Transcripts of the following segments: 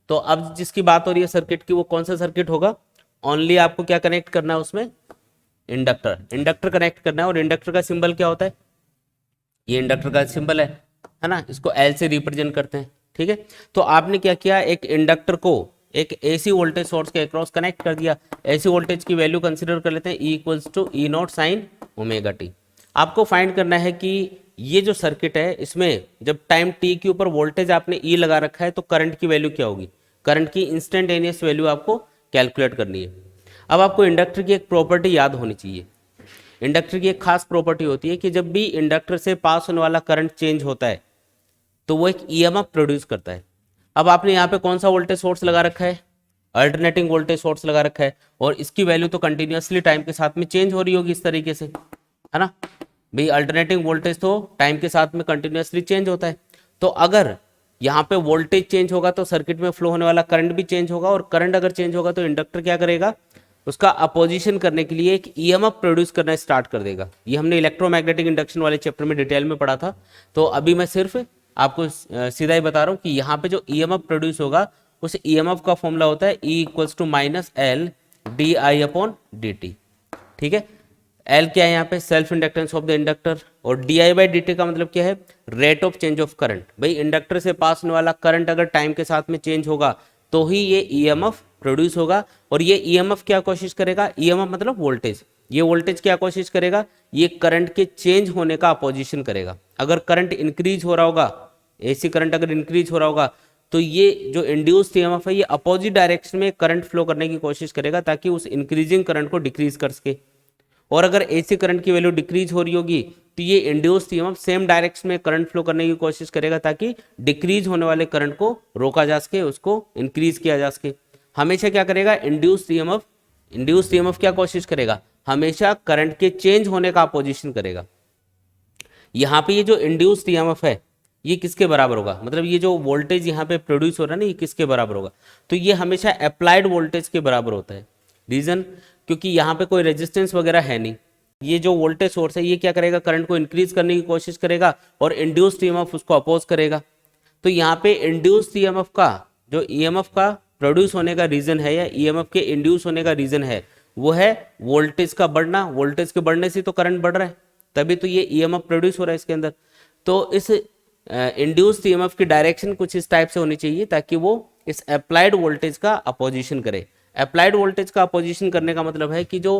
तो अब जिसकी बात हो रही है सर्किट की, वो कौन सा सर्किट होगा? ओनली आपको क्या कनेक्ट करना है उसमें? इंडक्टर कनेक्ट करना है। और इंडक्टर का सिंबल क्या होता है? ये इंडक्टर का सिंबल है ना, इसको एल से रिप्रेजेंट करते हैं। ठीक है, तो आपने क्या किया, एक इंडक्टर को एक एसी वोल्टेज सोर्स के अक्रॉस कनेक्ट कर दिया। एसी वोल्टेज की वैल्यू कंसीडर कर लेते हैं, E equals to E naught sine omega T. आपको फाइंड करना है कि ये जो सर्किट है, इसमें जब टाइम टी के ऊपर वोल्टेज आपने ई लगा रखा है तो करंट की वैल्यू क्या होगी? करंट की इंस्टेंटेनियस वैल्यू आपको कैलकुलेट करनी है। अब आपको इंडक्टर की एक प्रॉपर्टी याद होनी चाहिए। इंडक्टर की एक खास प्रॉपर्टी होती है कि जब भी इंडक्टर से पास होने वाला करंट चेंज होता है तो वो एक ईएमएफ प्रोड्यूस करता है। अब आपने यहाँ पे कौन सा वोल्टेज सोर्स लगा रखा है? अल्टरनेटिंग वोल्टेज सोर्स लगा रखा है, और इसकी वैल्यू तो कंटिन्यूअसली टाइम के साथ में चेंज हो रही होगी इस तरीके से, है ना भाई। अल्टरनेटिंग वोल्टेज तो टाइम के साथ में कंटिन्यूअसली चेंज होता है। तो अगर यहाँ पे वोल्टेज चेंज होगा तो सर्किट में फ्लो होने वाला करंट भी चेंज होगा, और करंट अगर चेंज होगा तो इंडक्टर क्या करेगा? उसका अपोजिशन करने के लिए एक ईएमएफ प्रोड्यूस करना स्टार्ट कर देगा। ये हमने इलेक्ट्रोमैग्नेटिक इंडक्शन वाले चैप्टर में डिटेल में पढ़ा था। तो अभी मैं सिर्फ आपको सीधा ही बता रहा हूँ कि यहाँ पे जो ईएमएफ प्रोड्यूस होगा उस ईएमएफ का फॉर्मूला होता है E equals to minus L D I upon D T. ठीक है, एल क्या है यहाँ पे? Self inductance of the inductor, और D I by D T का मतलब क्या है? Rate of change of current. भाई इंडक्टर से पास होने वाला करंट अगर टाइम के साथ में चेंज होगा तो ही ये ईएमएफ प्रोड्यूस होगा। और ये ईएमएफ क्या कोशिश करेगा? ईएमएफ मतलब वोल्टेज। ये वोल्टेज क्या कोशिश करेगा? ये करंट के चेंज होने का अपोजिशन करेगा। अगर करंट इंक्रीज हो रहा होगा, एसी करंट अगर इंक्रीज हो रहा होगा, तो ये जो इंड्यूस्ड ईएमएफ है ये अपोजिट डायरेक्शन में करंट फ्लो करने की कोशिश करेगा ताकि उस इंक्रीजिंग करंट को डिक्रीज कर सके। और अगर एसी करंट की वैल्यू डिक्रीज हो रही होगी तो ये इंड्यूस्ड ईएमएफ सेम डायरेक्शन में करंट फ्लो करने की कोशिश करेगा ताकि डिक्रीज होने वाले करंट को रोका जा सके, उसको इंक्रीज किया जा सके। हमेशा क्या करेगा? इंड्यूस्ड ईएमएफ क्या कोशिश करेगा? हमेशा करंट के चेंज होने का अपोजिशन करेगा। यहाँ पे ये जो इंड्यूस्ड ईएमएफ है ये किसके बराबर होगा? मतलब ये जो वोल्टेज यहाँ पे प्रोड्यूस हो रहा है ना, ये किसके बराबर होगा? तो ये हमेशा अप्लाइड वोल्टेज के बराबर होता है। रीजन, क्योंकि यहाँ पे कोई रेजिस्टेंस वगैरह है नहीं। ये जो वोल्टेज सोर्स है ये क्या करेगा? करंट को इंक्रीज करने की कोशिश करेगा और इंड्यूस्ड ईएमएफ उसको अपोज करेगा। तो यहाँ पे इंड्यूस्ड ईएमएफ का जो ईएमएफ का प्रोड्यूस होने का रीजन है या ईएमएफ के इंड्यूस होने का रीजन है वो है वोल्टेज का बढ़ना। वोल्टेज के बढ़ने से तो करंट बढ़ रहा है, तभी तो ये ईएमएफ प्रोड्यूस हो रहा है इसके अंदर। तो इस इंड्यूस्ड ईएमएफ की डायरेक्शन कुछ इस टाइप से होनी चाहिए ताकि वो इस अप्लाइड वोल्टेज का अपोजिशन करे। अप्लाइड वोल्टेज का अपोजिशन करने का मतलब है कि जो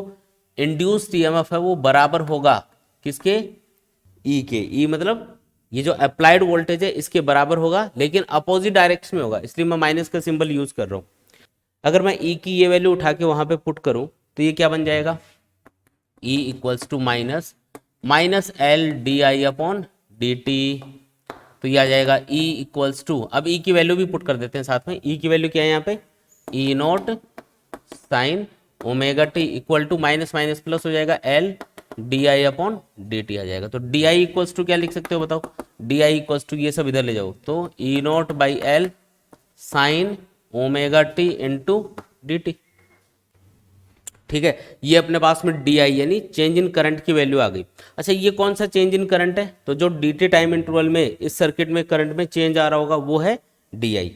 इंड्यूस्ड ईएमएफ है वो बराबर होगा किसके? ई के। ई मतलब ये जो अप्लाइड वोल्टेज है इसके बराबर होगा, लेकिन अपोजिट डायरेक्शन में होगा, इसलिए मैं माइनस का सिंबल यूज कर रहा हूं। अगर मैं ई की ये वैल्यू उठा के वहां पे पुट करूं तो ये क्या बन जाएगा? E equals to minus L D I upon D T. तो ये आ जाएगा ई इक्वल्स टू, अब ई की वैल्यू भी पुट कर देते हैं साथ में। ई की वैल्यू क्या है यहाँ पे? E naught sine omega T equal to minus minus plus हो जाएगा L D I upon D T आ जाएगा। तो डी आई इक्वल्स टू क्या लिख सकते हो बताओ? डी आई इक्वल्स टू ये सब इधर ले जाओ, तो E naught by L sine omega T into D T. ठीक है, ये अपने पास में डी आई यानी चेंज इन करंट की वैल्यू आ गई। अच्छा, ये कौन सा चेंज इन करंट है? तो जो डी टी टाइम इंटरवल में इस सर्किट में करंट में चेंज आ रहा होगा वो है डी आई।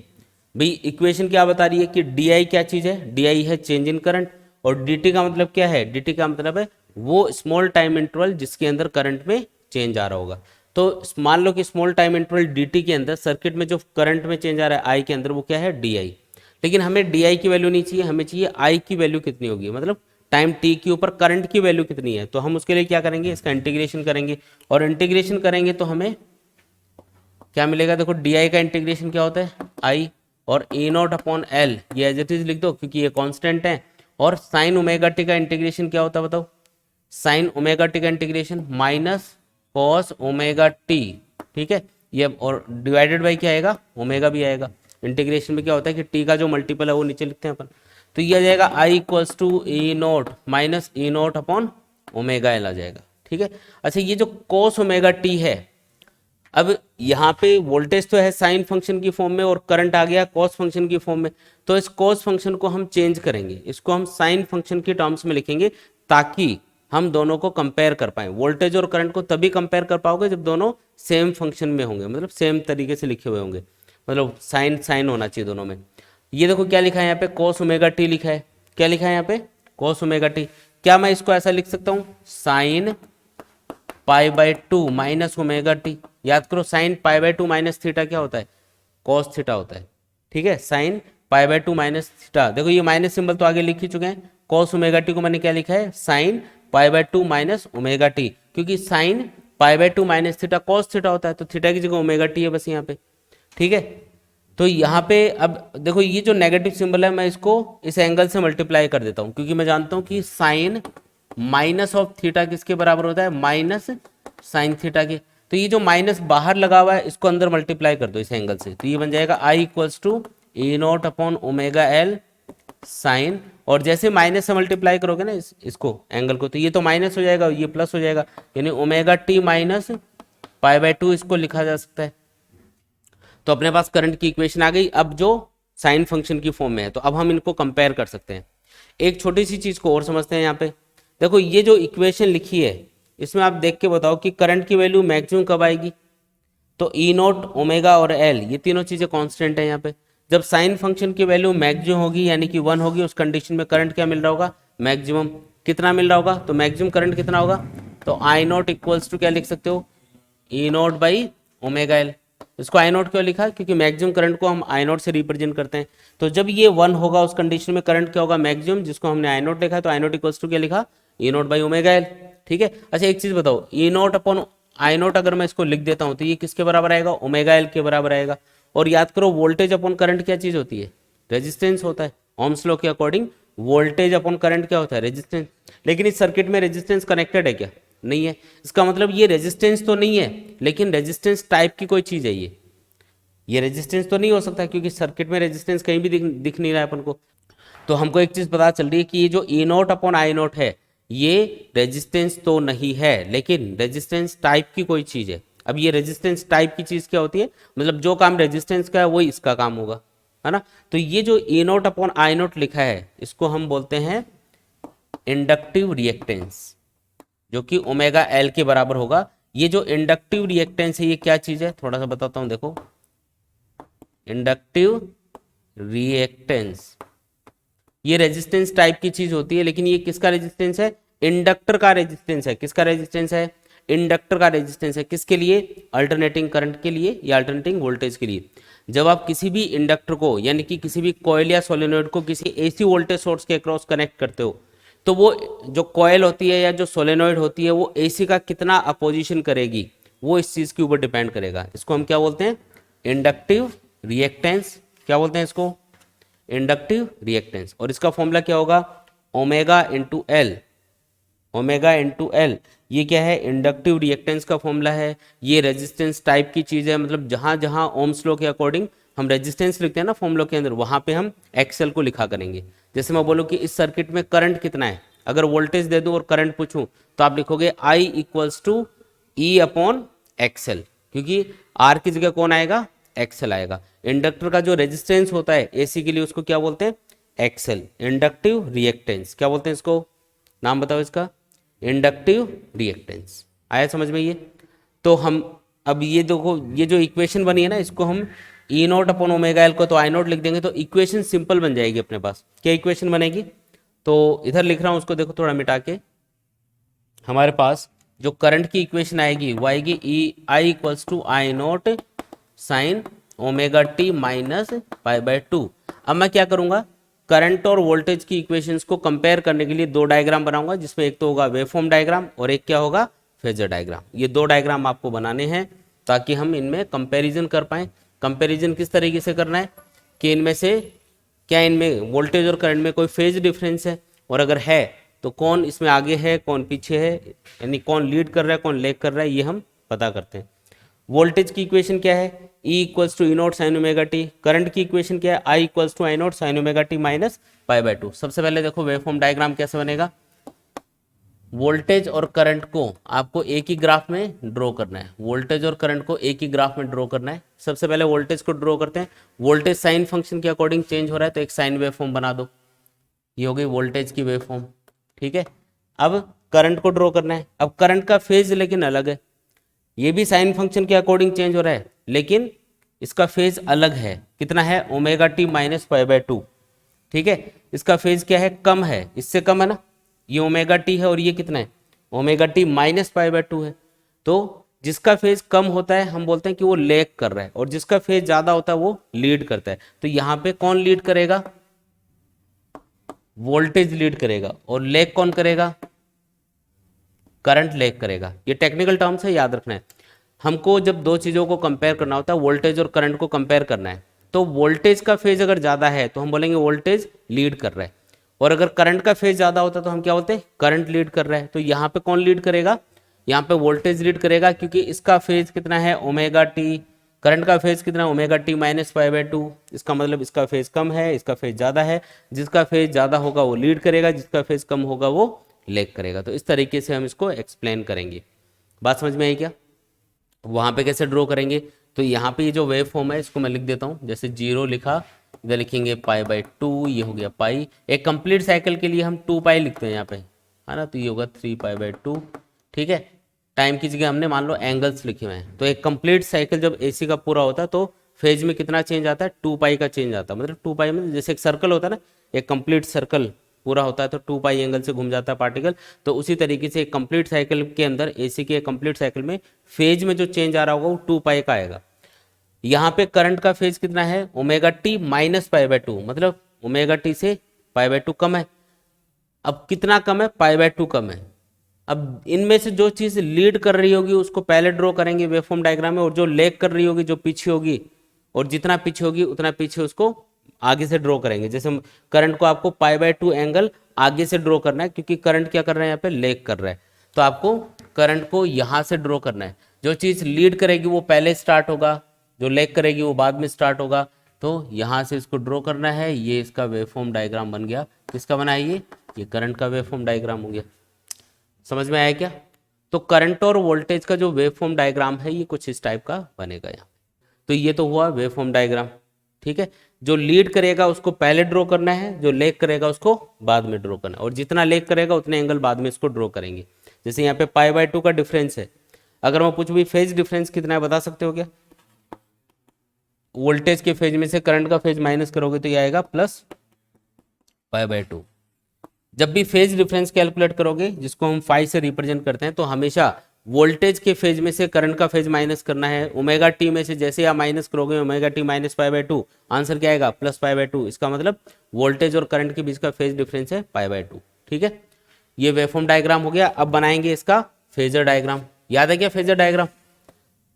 भाई इक्वेशन क्या बता रही है कि डी आई क्या चीज है? डी आई है चेंज इन करंट, और डी टी का मतलब क्या है? डी टी का मतलब है वो स्मॉल टाइम इंटरवल जिसके अंदर करंट में चेंज आ रहा होगा। तो मान लो कि small time interval D T के अंदर सर्किट में जो करंट में चेंज आ रहा है आई के अंदर वो क्या है? D I. लेकिन हमें डी आई की वैल्यू नहीं चाहिए, हमें चाहिए आई की वैल्यू कितनी होगी, मतलब टाइम टी के ऊपर करंट की वैल्यू कितनी है। तो हम उसके लिए क्या करेंगे? इसका इंटीग्रेशन करेंगे, और इंटीग्रेशन करेंगे तो हमें क्या मिलेगा? देखो डी आई का इंटीग्रेशन क्या होता है? आई, और ए नॉट अपॉन एल ये एज इट इज लिख दो क्योंकि ये कांस्टेंट है। और साइन ओमेगा टी का इंटीग्रेशन क्या होता है बताओ? साइन ओमेगा टी का integration minus cos omega T. ठीक है, ये और डिवाइडेड बाई क्या आएगा? ओमेगा भी आएगा। इंटीग्रेशन में क्या होता है कि टी का जो मल्टीपल है वो नीचे लिखते हैं अपन। तो ये आ जाएगा I equals to A naught minus A naught upon omega L आ जाएगा। ठीक है, अच्छा ये जो कॉस ओमेगा टी है, अब यहाँ पे वोल्टेज तो है साइन फंक्शन की फॉर्म में और करंट आ गया कॉस फंक्शन की फॉर्म में। तो इस कॉस फंक्शन को हम चेंज करेंगे, इसको हम साइन फंक्शन की टर्म्स में लिखेंगे ताकि हम दोनों को कंपेयर कर पाए। वोल्टेज और करंट को तभी कंपेयर कर पाओगे जब दोनों सेम फंक्शन में होंगे, मतलब सेम तरीके से लिखे हुए होंगे, मतलब साइन साइन होना चाहिए दोनों में। ये देखो क्या लिखा है यहाँ पे, cos ओमेगा टी लिखा है। क्या लिखा है यहाँ पे, cos ओमेगा टी। क्या मैं इसको ऐसा लिख सकता हूँ, sign pi by 2 minus omega T. याद करो sign pi by 2 minus theta क्या होता है, कॉस थीटा होता है। ठीक है, sine pi by 2 minus theta. देखो ये माइनस सिंबल तो आगे लिख ही चुके हैं। कॉस ओमेगा टी को मैंने क्या लिखा है, sine pi by 2 minus omega T, क्योंकि sine pi by 2 minus theta cos theta होता है, तो थीटा की जगह ओमेगा टी है बस यहाँ पे। ठीक है, तो यहाँ पे अब देखो ये जो नेगेटिव सिंबल है मैं इसको इस एंगल से मल्टीप्लाई कर देता हूँ, क्योंकि मैं जानता हूँ कि साइन माइनस ऑफ थीटा किसके बराबर होता है, माइनस साइन थीटा के। तो ये जो माइनस बाहर लगा हुआ है इसको अंदर मल्टीप्लाई कर दो इस एंगल से, तो ये बन जाएगा I equals to A naught upon omega L sine. और जैसे माइनस से मल्टीप्लाई करोगे ना इसको एंगल को, तो ये तो माइनस हो जाएगा, ये प्लस हो जाएगा, यानी omega T minus pi by 2 इसको लिखा जा सकता है। तो अपने पास करंट की इक्वेशन आ गई, अब जो साइन फंक्शन की फॉर्म में है। तो अब हम इनको कंपेयर कर सकते हैं। एक छोटी सी चीज को और समझते हैं यहाँ पे। देखो ये जो इक्वेशन लिखी है इसमें आप देख के बताओ कि करंट की वैल्यू मैक्सिमम कब आएगी। तो ई नॉट ओमेगा और एल ये तीनों चीजें कांस्टेंट है यहाँ पे। जब साइन फंक्शन की वैल्यू मैक्सिमम होगी यानी कि 1 होगी, उस कंडीशन में करंट क्या मिल रहा होगा, मैक्सिमम। कितना मिल रहा होगा, तो मैक्सिमम करंट कितना होगा, तो आई नॉट इक्वल्स टू क्या लिख सकते हो, ई नॉट बाई ओमेगा एल। इसको आई नॉट क्यों लिखा, क्योंकि मैक्सिमम करंट को हम आई नॉट से रिप्रेजेंट करते हैं। तो जब ये 1 होगा उस कंडीशन में करंट क्या होगा, मैक्सिमम, जिसको हमने आई नॉट लिखा है। तो आई नॉट इक्वल्स टू क्या लिखा, ई नॉट बाई ओमेगा एल। ठीक है, अच्छा एक चीज बताओ, E not upon I not अगर मैं इसको लिख देता हूं तो ये किसके बराबर आएगा, ओमेगा एल के बराबर आएगा। और याद करो वोल्टेज अपॉन करंट क्या चीज होती है, रेजिस्टेंस होता है। ओम्स लॉ के अकॉर्डिंग वोल्टेज अपॉन करंट क्या होता है, रेजिस्टेंस। लेकिन इस सर्किट में रेजिस्टेंस कनेक्टेड है क्या, नहीं है। इसका मतलब ये रेजिस्टेंस तो नहीं है, लेकिन रेजिस्टेंस टाइप की कोई चीज है ये रेजिस्टेंस तो नहीं हो सकता, क्योंकि सर्किट में रेजिस्टेंस कहीं भी दिख नहीं रहा है अपन को। तो हमको एक चीज पता चल रही है कि ये जो ई नॉट अपॉन आई नॉट है ये रेजिस्टेंस तो नहीं है, लेकिन रेजिस्टेंस टाइप की कोई चीज है। अब ये रेजिस्टेंस टाइप की चीज क्या होती है, मतलब जो काम रेजिस्टेंस का है वही इसका काम होगा, है ना। तो ये जो ई नॉट अपॉन आई नॉट लिखा है इसको हम बोलते हैं इंडक्टिव रिएक्टेंस, जो कि ओमेगा एल के बराबर होगा। ये जो इंडक्टिव रिएक्टेंस है ये क्या चीज है, थोड़ा सा बताता हूं। देखो इंडक्टिव रिएक्टेंस ये रेजिस्टेंस टाइप की चीज होती है, लेकिन ये किसका रेजिस्टेंस है, इंडक्टर का रेजिस्टेंस है। किसका रेजिस्टेंस है, इंडक्टर का रेजिस्टेंस है। किसके लिए, अल्टरनेटिंग करंट के लिए या अल्टरनेटिंग वोल्टेज के लिए। जब आप किसी भी इंडक्टर को यानी कि किसी भी कॉइल या सोलेनॉइड को किसी एसी वोल्टेज सोर्स के अक्रॉस कनेक्ट करते हो, तो वो जो कॉइल होती है या जो सोलेनॉइड होती है वो एसी का कितना अपोजिशन करेगी वो इस चीज के ऊपर डिपेंड करेगा। इसको हम क्या बोलते हैं, इंडक्टिव रिएक्टेंस। क्या बोलते हैं इसको, इंडक्टिव रिएक्टेंस। और इसका फॉर्मूला क्या होगा, omega into L. Omega into L ये क्या है, इंडक्टिव रिएक्टेंस का फॉर्मूला है। ये रेजिस्टेंस टाइप की चीज है, मतलब जहां जहां ओम्स लॉ के अकॉर्डिंग हम रेजिस्टेंस लिखते हैं ना फॉर्मूला के अंदर, वहां पे हम एक्सएल को लिखा करेंगे। जैसे मैं बोलूँ कि इस सर्किट में करंट कितना है, अगर वोल्टेज दे दूं और करंट पूछूं तो आप लिखोगे I equals to E upon XL, क्योंकि आर की जगह कौन आएगा, एक्सएल आएगा। इंडक्टर का जो रेजिस्टेंस होता है एसी के लिए उसको क्या बोलते हैं, एक्सएल, इंडक्टिव रिएक्टेंस। क्या बोलते हैं इसको, नाम बताओ इसका, इंडक्टिव रिएक्टेंस। आया समझ में ये। तो हम अब ये देखो ये जो इक्वेशन बनी है ना इसको हम ई नॉट अपॉन ओमेगा एल को तो आई नॉट लिख देंगे, तो इक्वेशन सिंपल बन जाएगी अपने पास। क्या इक्वेशन बनेगी, तो इधर लिख रहा हूं उसको, देखो थोड़ा मिटा के। हमारे पास जो करंट की इक्वेशन आएगी वो आएगी E I equals to I naught sine omega T minus pi by 2। अब मैं क्या करूंगा, करंट और वोल्टेज की इक्वेशंस को कंपेयर करने के लिए दो डायग्राम बनाऊंगा, जिसमें एक तो होगा वेवफॉर्म डायग्राम और एक क्या होगा, फेजर डायग्राम। ये दो डायग्राम आपको बनाने हैं ताकि हम इनमें कंपैरिजन कर पाएं। कंपैरिजन किस तरीके से करना है कि इनमें से क्या इनमें वोल्टेज और करंट में कोई फेज डिफरेंस है, और अगर है तो कौन इसमें आगे है कौन पीछे है, यानी कौन लीड कर रहा है कौन लैग कर रहा है, ये हम पता करते हैं। वोल्टेज की इक्वेशन क्या है, E equals to E naught sine omega T. Current की इक्वेशन क्या है, I equals to I naught sine omega T minus pi by 2। सबसे पहले देखो वेवफॉर्म डायग्राम कैसे बनेगा। वोल्टेज और करंट को आपको एक ही ग्राफ में ड्रॉ करना है, वोल्टेज और करंट को एक ही ग्राफ में ड्रॉ करना है। सबसे पहले वोल्टेज को ड्रॉ करते हैं। वोल्टेज साइन फंक्शन के अकॉर्डिंग चेंज हो रहा है तो एक साइन वेवफॉर्म बना दो, ये हो गई वोल्टेज की वेवफॉर्म। ठीक है, अब करंट को ड्रॉ करना है। अब करंट का फेज लेकिन अलग है, ये भी साइन फंक्शन के अकॉर्डिंग चेंज हो रहा है, लेकिन इसका फेज अलग है, कितना है, omega T minus pi by two, ठीक है। इसका फेज क्या है, कम है, इससे कम है ना, ये ओमेगा टी है और ये कितना है, omega T minus pi by two है। तो जिसका फेज कम होता है हम बोलते हैं कि वो लैग कर रहा है, और जिसका फेज ज्यादा होता है वो लीड करता है। तो यहाँ पे कौन लीड करेगा, वोल्टेज लीड करेगा, और लैग कौन करेगा, करंट लैग करेगा। ये टेक्निकल टर्म्स है, याद रखना है। हमको जब दो चीज़ों को कंपेयर करना होता है, वोल्टेज और करंट को कंपेयर करना है, तो वोल्टेज का फेज अगर ज़्यादा है तो हम बोलेंगे वोल्टेज लीड कर रहा है, और अगर करंट का फेज ज़्यादा होता है तो हम क्या बोलते हैं, करंट लीड कर रहा है। तो यहाँ पे कौन लीड करेगा, यहाँ पे वोल्टेज लीड करेगा, क्योंकि इसका फेज कितना है, ओमेगा टी, करंट का फेज कितना है, omega T minus pi by two. इसका मतलब इसका फेज कम है, इसका फेज ज़्यादा है, जिसका फेज ज़्यादा होगा वो लीड करेगा, जिसका फेज कम होगा वो लैग करेगा। तो इस तरीके से हम इसको एक्सप्लेन करेंगे। बात समझ में आई क्या, वहाँ पे कैसे ड्रॉ करेंगे, तो यहाँ पे ये जो वेव फॉर्म है इसको मैं लिख देता हूँ, जैसे जीरो लिखा, इधर लिखेंगे पाई बाय टू, ये हो गया पाई। एक कंप्लीट साइकिल के लिए हम 2 पाई लिखते हैं यहाँ पे, है ना, तो ये होगा 3 पाई बाय टू, ठीक है। टाइम की जगह हमने मान लो एंगल्स लिखे हुए हैं। तो एक कंप्लीट साइकिल जब एसी का पूरा होता है तो फेज में कितना चेंज आता है, 2 पाई का चेंज आता है। मतलब 2 पाई में जैसे एक सर्कल होता है ना, एक कंप्लीट सर्कल पूरा होता है तो 2 पाई एंगल से घूम जाता है पार्टिकल। तो उसी तरीके से एक कंप्लीट साइकिल के अंदर, एसी के कंप्लीट साइकिल में फेज में जो चेंज आ रहा होगा वो 2 पाई का आएगा। यहाँ पे करंट का फेज कितना है, omega T minus pi by two, मतलब ओमेगा टी से पाई बाय टू कम है। अब कितना कम है, पाई बाय टू कम है। अब इनमें से जो चीज लीड कर रही होगी उसको पहले ड्रॉ करेंगे वेवफॉर्म डायग्राम में, और जो लैग कर रही होगी, जो पीछे होगी, और जितना पीछे होगी उतना पीछे उसको आगे से ड्रॉ करेंगे। जैसे करंट को आपको पाई बाय टू एंगल आगे से ड्रॉ करना है, क्योंकि करंट क्या कर रहा है, यहाँ पे लैग कर रहा है, तो आपको करंट को यहाँ से ड्रॉ करना है। जो चीज लीड करेगी वो पहले स्टार्ट होगा, जो लैग करेगी वो बाद में स्टार्ट होगा। तो यहाँ से इसको ड्रॉ करना है। ये इसका वेवफॉर्म डायग्राम बन गया। किसका बना है ये करंट का वेवफॉर्म डायग्राम हो गया। समझ में आया क्या, तो करंट और वोल्टेज का जो वेवफॉर्म डायग्राम है ये कुछ इस टाइप का बनेगा यहाँ। तो ये तो हुआ वेवफॉर्म डायग्राम, ठीक है। जो लीड करेगा उसको पहले ड्रॉ करना है, जो लैग करेगा उसको बाद में ड्रॉ करना है, और जितना लैग करेगा उतने एंगल बाद में इसको ड्रॉ करेंगे। जैसे यहाँ पे पाई बाय टू का डिफरेंस है, अगर मैं पूछूं भी फेज डिफरेंस कितना है, बता सकते हो क्या, वोल्टेज के फेज में से करंट का फेज माइनस करोगे तो ये आएगा प्लस पाई बाय टू। जब भी फेज डिफरेंस कैलकुलेट करोगे, जिसको हम फाई से रिप्रेजेंट करते हैं, तो हमेशा वोल्टेज के फेज में से करंट का फेज माइनस करना है। ओमेगा टी में से जैसे आप माइनस करोगे, omega T minus pi by two, answer क्या आएगा, प्लस पाई बाय टू। इसका मतलब वोल्टेज और करंट के बीच का फेज डिफरेंस है पाई बाय टू, ठीक है। ये वेवफॉर्म डायग्राम हो गया। अब बनाएंगे इसका फेजर डायग्राम। याद है क्या फेजर डायग्राम,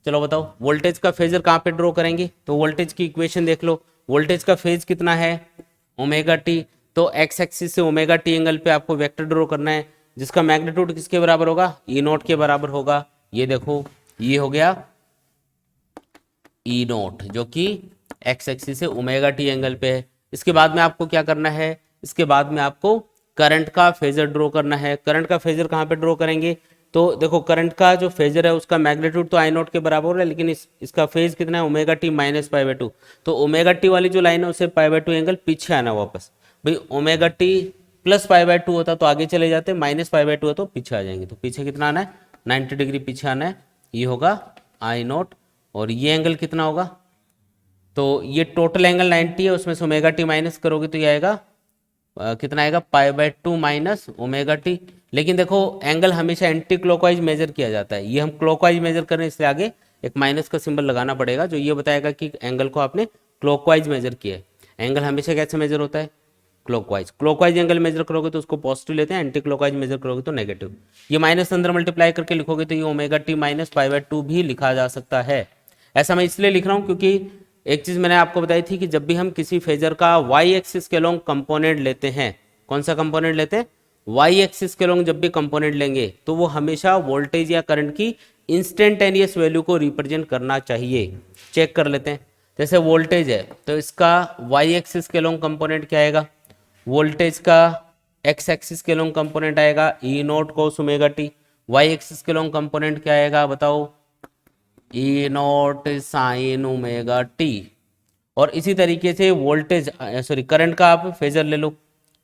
चलो बताओ। वोल्टेज का फेजर कहाँ पे ड्रॉ करेंगे, तो वोल्टेज की इक्वेशन देख लो। वोल्टेज का फेज कितना है, ओमेगा टी, तो एक्स एक्सिस से ओमेगा टी एंगल पे आपको वेक्टर ड्रॉ करना है, जिसका मैग्नीट्यूड किसके बराबर होगा, ई नोट के बराबर होगा। ये देखो, ये हो गया ई नोट, जो कि एक्स एक्सिस से ओमेगा टी एंगल पे है। इसके बाद में आपको क्या करना है, इसके बाद में आपको करंट का फेजर ड्रॉ करना है। करंट का फेजर कहाँ पे ड्रॉ करेंगे, तो देखो करंट का जो फेजर है उसका मैग्नीट्यूड तो आई नोट के बराबर है, लेकिन इसका फेज कितना है, omega T minus pi by two. तो ओमेगा टी वाली जो लाइन है उससे पाई बाय टू एंगल पीछे आना वापस। भाई omega T plus pi by two होता तो आगे चले जाते, माइनस पाई बाय टू है तो पीछे आ जाएंगे। तो पीछे कितना आना है, 90 डिग्री पीछे आना है। ये होगा आई नोट, और ये एंगल कितना होगा, तो ये टोटल एंगल 90 है, उसमें से ओमेगा टी माइनस करोगे तो ये आएगा कितना आएगा, pi by two minus omega T. लेकिन देखो एंगल हमेशा एंटी क्लॉकवाइज मेजर किया जाता है, ये हम क्लॉकवाइज मेजर करें इसलिए आगे एक माइनस का सिंबल लगाना पड़ेगा, जो ये बताएगा कि एंगल को आपने क्लॉकवाइज मेजर किया है। एंगल हमेशा कैसे मेजर होता है, क्लॉकवाइज। क्लॉकवाइज एंगल मेजर करोगे तो उसको पॉजिटिव लेते हैं, एंटी क्लॉकवाइज मेजर करोगे तो नेगेटिव। ये माइनस अंदर मल्टीप्लाई करके लिखोगे तो ये omega T minus pi by two भी लिखा जा सकता है। ऐसा मैं इसलिए लिख रहा हूँ क्योंकि एक चीज मैंने आपको बताई थी कि जब भी हम किसी फेजर का वाई एक्सिस के लॉन्ग कंपोनेंट लेते हैं, कौन सा कंपोनेंट लेते हैं, वाई एक्सिस के लॉन्ग जब भी कंपोनेंट लेंगे तो वो हमेशा वोल्टेज या करंट की इंस्टेंटेनियस वैल्यू को रिप्रेजेंट करना चाहिए। चेक कर लेते हैं, जैसे वोल्टेज है तो इसका वाई एक्सिस के लॉन्ग कंपोनेंट क्या आएगा, वोल्टेज का एक्स एक्सिस के लॉन्ग कंपोनेंट आएगा E naught cos omega T. Y axis के लॉन्ग कंपोनेंट क्या आएगा बताओ, E naught sine omega T. और इसी तरीके से वोल्टेज सॉरी करंट का आप फेजर ले लो,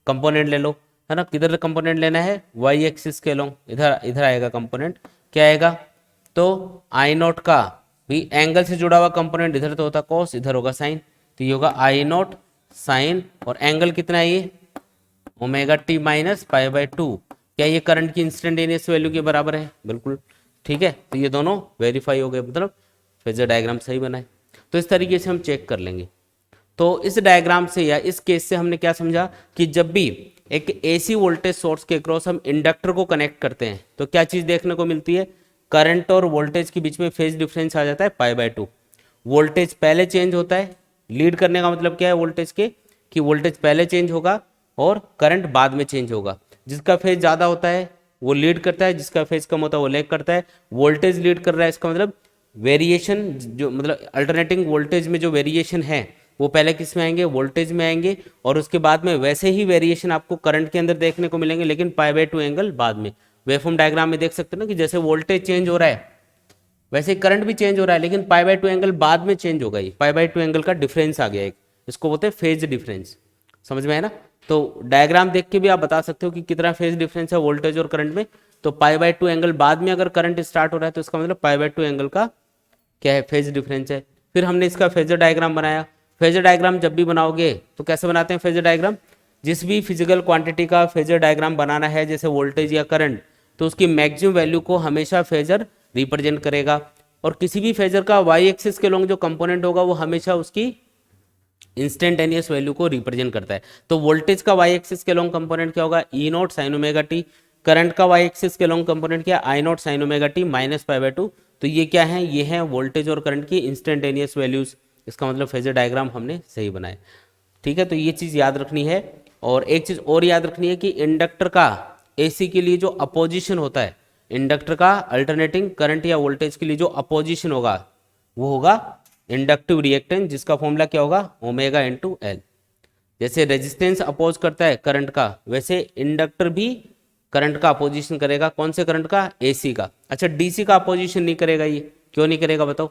कंपोनेंट ले लो, है ना। किधर कंपोनेंट लेना है, वाई एक्सिस के लॉन्ग, इधर इधर आएगा कंपोनेंट, क्या आएगा, तो आई नॉट का भी एंगल से जुड़ा हुआ कंपोनेंट इधर तो होता कॉस, इधर होगा साइन, तो ये होगा आई नॉट साइन, और एंगल कितना है ये omega T minus pi by 2। क्या ये करंट की इंस्टेंटेनियस वैल्यू के बराबर है? बिल्कुल ठीक है, तो ये दोनों वेरीफाई हो गए, मतलब फेजर डायग्राम सही बना है। तो इस तरीके से हम चेक कर लेंगे। तो इस डायग्राम से या इस केस से हमने क्या समझा कि जब भी एक एसी वोल्टेज सोर्स के क्रॉस हम इंडक्टर को कनेक्ट करते हैं तो क्या चीज देखने को मिलती है, करंट और वोल्टेज के बीच में फेज डिफरेंस आ जाता है पाई बाय 2। वोल्टेज पहले चेंज होता है, लीड करने का मतलब क्या है वोल्टेज के, कि वोल्टेज पहले चेंज होगा और करंट बाद में चेंज होगा। जिसका फेज ज़्यादा होता है वो लीड करता है, जिसका फेज कम होता है वो लैग करता है। वोल्टेज लीड कर रहा है, इसका मतलब वेरिएशन जो मतलब अल्टरनेटिंग वोल्टेज में जो वेरिएशन है वो पहले किस में आएंगे, वोल्टेज में आएंगे, और उसके बाद में वैसे ही वेरिएशन आपको करंट के अंदर देखने को मिलेंगे, लेकिन पाई बाय 2 एंगल बाद में। वेवफॉर्म डायग्राम में देख सकते हो ना कि जैसे वोल्टेज चेंज हो रहा है वैसे करंट भी चेंज हो रहा है, लेकिन पाई बाय 2 एंगल बाद में चेंज होगा। ये पाई बाय 2 एंगल का डिफरेंस आ गया एक, इसको बोलते हैं फेज डिफरेंस। समझ में है ना? तो डायग्राम देख के भी आप बता सकते हो कि कितना फेज डिफरेंस है वोल्टेज और करंट में। तो पाई बाय 2 एंगल बाद में अगर करंट स्टार्ट हो रहा है तो इसका मतलब पाई बाय 2 एंगल का क्या है, फेज डिफरेंस है। फिर हमने इसका फेजर डायग्राम बनाया। फेजर डायग्राम जब भी बनाओगे तो कैसे बनाते हैं फेजर डायग्राम, जिस भी फिजिकल क्वांटिटी का फेजर डायग्राम बनाना है जैसे वोल्टेज या करंट, तो उसकी मैक्सिमम वैल्यू को हमेशा फेजर रिप्रेजेंट करेगा। और किसी भी फेजर का वाई एक्सिस के लॉन्ग जो कंपोनेंट होगा वो हमेशा उसकी इंस्टेंटेनियस वैल्यू को रिप्रेजेंट करता है। तो वोल्टेज का वाई एक्सिस के लॉन्ग कंपोनेंट क्या होगा, E naught sine omega T. Current का वाई एक्सिस के लॉन्ग कंपोनेंट क्या, I naught sine omega T minus pi by 2। तो ये क्या है, ये है वोल्टेज और करंट की इंस्टेंटेनियस वैल्यूज। इसका मतलब फेजर डायग्राम हमने सही बनाया। ठीक है, तो ये चीज़ याद रखनी है। और एक चीज़ और याद रखनी है कि इंडक्टर का एसी के लिए जो अपोजिशन होता है, इंडक्टर का अल्टरनेटिंग करंट या वोल्टेज के लिए जो अपोजिशन होगा वो होगा इंडक्टिव रिएक्टेंस, जिसका फॉर्मूला क्या होगा, ओमेगा इंटू एल। जैसे रेजिस्टेंस अपोज करता है करंट का, वैसे इंडक्टर भी करंट का अपोजिशन करेगा। कौन से करंट का, एसी का। अच्छा, डीसी का अपोजिशन नहीं करेगा। ये क्यों नहीं करेगा बताओ?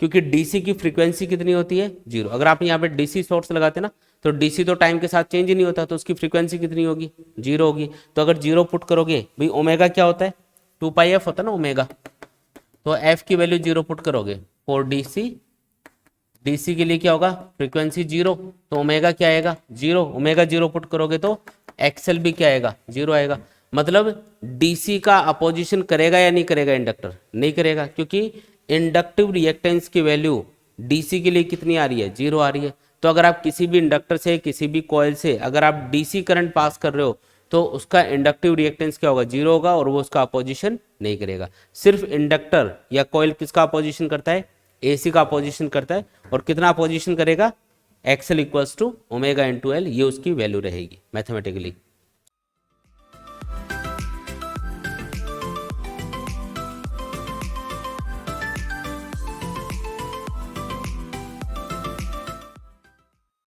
क्योंकि डीसी की फ्रीक्वेंसी कितनी होती है, 0। अगर आप यहाँ पे डीसी सोर्स लगाते ना तो डीसी तो टाइम के साथ चेंज ही नहीं होता, तो उसकी फ्रीक्वेंसी कितनी होगी, 0 होगी। तो अगर 0 पुट करोगे भाई, ओमेगा क्या होता है, 2πf होता है ना ओमेगा, तो एफ की वैल्यू 0 पुट करोगे फॉर डीसी। डीसी के लिए क्या होगा, फ्रीक्वेंसी 0, तो ओमेगा क्या आएगा, 0। ओमेगा 0 पुट करोगे तो एक्सएल भी क्या आएगा, 0 आएगा। मतलब डीसी का अपोजिशन करेगा या नहीं करेगा इंडक्टर, नहीं करेगा, क्योंकि इंडक्टिव रिएक्टेंस की वैल्यू डीसी के लिए कितनी आ रही है, 0 आ रही है। तो अगर आप किसी भी इंडक्टर से, किसी भी कॉइल से अगर आप डीसी करंट पास कर रहे हो तो उसका इंडक्टिव रिएक्टेंस क्या होगा, 0 होगा, और वो उसका अपोजिशन नहीं करेगा। सिर्फ इंडक्टर या कॉइल किसका अपोजिशन करता है, एसी का अपोजिशन करता है। और कितना अपोजिशन करेगा, XL equals to omega into L, ये उसकी वैल्यू रहेगी मैथमेटिकली।